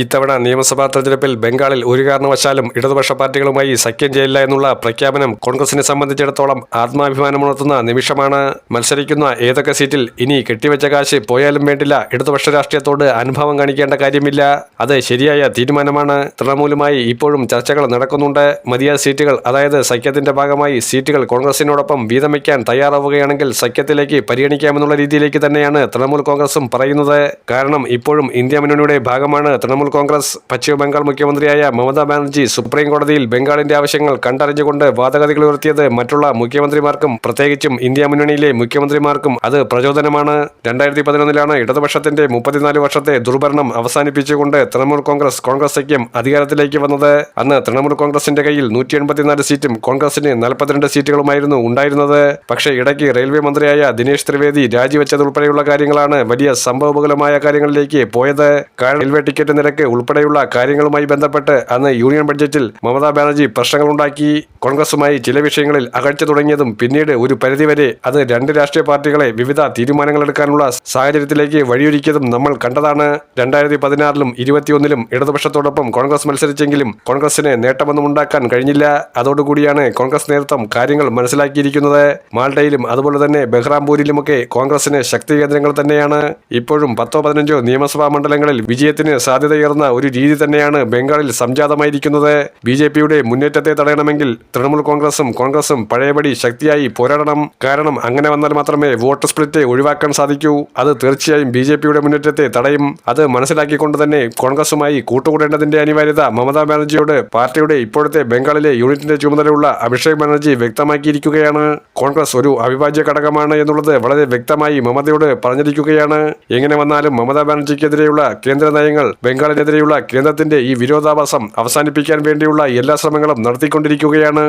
ഇത്തവണ നിയമസഭാ തെരഞ്ഞെടുപ്പിൽ ബംഗാളിൽ ഒരു കാരണവശാലും ഇടതുപക്ഷ പാർട്ടികളുമായി സഖ്യം ചെയ്യില്ല എന്നുള്ള പ്രഖ്യാപനം കോൺഗ്രസിനെ സംബന്ധിച്ചിടത്തോളം ആത്മാഭിമാനമുണർത്തുന്ന നിമിഷമാണ്. മത്സരിക്കുന്ന ഏതൊക്കെ സീറ്റിൽ ഇനി കെട്ടിവെച്ച കാശ് പോയാലും വേണ്ടില്ല, ഇടതുപക്ഷ രാഷ്ട്രീയത്തോട് അനുഭവം കാണിക്കേണ്ട കാര്യമില്ല. അത് ശരിയായ തീരുമാനമാണ്. തൃണമൂലുമായി ഇപ്പോഴും ചർച്ചകൾ നടക്കുന്നുണ്ട്. മതിയായ സീറ്റുകൾ, അതായത് സഖ്യത്തിന്റെ ഭാഗമായി സീറ്റുകൾ കോൺഗ്രസിനോടൊപ്പം വീതം വയ്ക്കാൻ തയ്യാറാവുകയാണെങ്കിൽ സഖ്യത്തിലേക്ക് പരിഗണിക്കാമെന്നുള്ള രീതിയിലേക്ക് തന്നെയാണ് തൃണമൂൽ കോൺഗ്രസും പറയുന്നത്. കാരണം ഇപ്പോഴും ഇന്ത്യ മുന്നണിയുടെ ഭാഗമാണ് തൃണമൂൽ കോൺഗ്രസ്. പശ്ചിമ ബംഗാൾ മുഖ്യമന്ത്രിയായ മമതാ ബാനർജി സുപ്രീം കോടതിയിൽ ബംഗാളിന്റെ ആവശ്യങ്ങൾ കണ്ടറിഞ്ഞുകൊണ്ട് വാദഗതികൾ ഉയർത്തിയത് മറ്റുള്ള മുഖ്യമന്ത്രിമാർക്കും പ്രത്യേകിച്ചും ഇന്ത്യ മുന്നണിയിലെ മുഖ്യമന്ത്രിമാർക്കും അത് പ്രചോദനമാണ്. 2011 ഇടതുപക്ഷത്തിന്റെ 34 വർഷത്തെ ദുർഭരണം അവസാനിപ്പിച്ചുകൊണ്ട് തൃണമൂൽ കോൺഗ്രസ് സഖ്യം അധികാരത്തിലേക്ക് വന്നത്. അന്ന് തൃണമൂൽ കോൺഗ്രസിന്റെ കയ്യിൽ 184 സീറ്റും കോൺഗ്രസിന് 42 സീറ്റുകളുമായിരുന്നു ഉണ്ടായിരുന്നത്. പക്ഷേ ഇടയ്ക്ക് റെയിൽവേ മന്ത്രിയായ ദിനേശ് ത്രിവേദി രാജിവെച്ചതുൾപ്പെടെയുള്ള കാര്യങ്ങളാണ് വലിയ സംഭവബഹുലമായ കാര്യങ്ങളിലേക്ക് പോയത്. കാരണം റെയിൽവേ ടിക്കറ്റ് നിരക്ക് ഉൾപ്പെടെയുള്ള കാര്യങ്ങളുമായി ബന്ധപ്പെട്ട് അന്ന് യൂണിയൻ ബഡ്ജറ്റിൽ മമതാ ബാനർജി പ്രശ്നങ്ങളുണ്ടാക്കി. കോൺഗ്രസുമായി ചില വിഷയങ്ങളിൽ അകഴ്ച തുടങ്ങിയതും പിന്നീട് ഒരു പരിധിവരെ അത് രണ്ട് രാഷ്ട്രീയ പാർട്ടികളെ വിവിധ തീരുമാനങ്ങൾ എടുക്കാനുള്ള സാഹചര്യത്തിലേക്ക് വഴിയൊരുക്കിയതും നമ്മൾ കണ്ടതാണ്. 2016 21 ഇടതുപക്ഷത്തോടൊപ്പം കോൺഗ്രസ് മത്സരിച്ചെങ്കിലും കോൺഗ്രസിന് നേട്ടമൊന്നും ഉണ്ടാക്കാൻ കഴിഞ്ഞില്ല. അതോടുകൂടിയാണ് കോൺഗ്രസ് നേതൃത്വം കാര്യങ്ങൾ മനസ്സിലാക്കിയിരിക്കുന്നത്. മാൾഡയിലും അതുപോലെ തന്നെ ബഹ്റാംപൂരിലുമൊക്കെ കോൺഗ്രസിന് ശക്തി കേന്ദ്രങ്ങൾ തന്നെയാണ്. ഇപ്പോഴും 10-15 നിയമസഭാ മണ്ഡലങ്ങളിൽ വിജയത്തിന് സാധ്യതയേറുന്ന ഒരു രീതി തന്നെയാണ് ബംഗാളിൽ സംജാതമായിരിക്കുന്നത്. BJPയുടെ മുന്നേറ്റത്തെ തടയണമെങ്കിൽ തൃണമൂൽ കോൺഗ്രസും പഴയപടി ശക്തിയായി പോരാടണം. കാരണം അങ്ങനെ വന്നാൽ മാത്രമേ വോട്ട് സ്പ്ലിറ്റ് ഒഴിവാക്കാൻ സാധിക്കൂ. അത് തീർച്ചയായും BJPയുടെ മുന്നേറ്റത്തെ തടയും. അത് മനസ്സിലാക്കിക്കൊണ്ട് തന്നെ കോൺഗ്രസുമായി കൂട്ടുകൂടേണ്ടതിന്റെ അനിവാര്യത മമതാ ബാനർജിയോട് പാർട്ടിയുടെ ഇപ്പോഴത്തെ ബംഗാളിലെ യൂണിറ്റിന്റെ ചുമതലയുള്ള അഭിഷേക് ബാനർജി വ്യക്തമാക്കിയിരിക്കുകയാണ്. കോൺഗ്രസ് ഒരു അവിഭാജ്യ ഘടകമാണ് എന്നുള്ളത് വളരെ വ്യക്തമായി മമതയോട് പറഞ്ഞിരിക്കുകയാണ്. എങ്ങനെ വന്നാലും മമതാ ബാനർജിക്കെതിരെയുള്ള കേന്ദ്ര നയങ്ങൾ, ബംഗാളിനെതിരെയുള്ള കേന്ദ്രത്തിന്റെ ഈ വിരോധാഭാസം അവസാനിപ്പിക്കാൻ വേണ്ടിയുള്ള എല്ലാ ശ്രമങ്ങളും നടത്തിക്കൊണ്ടിരിക്കുകയാണ്.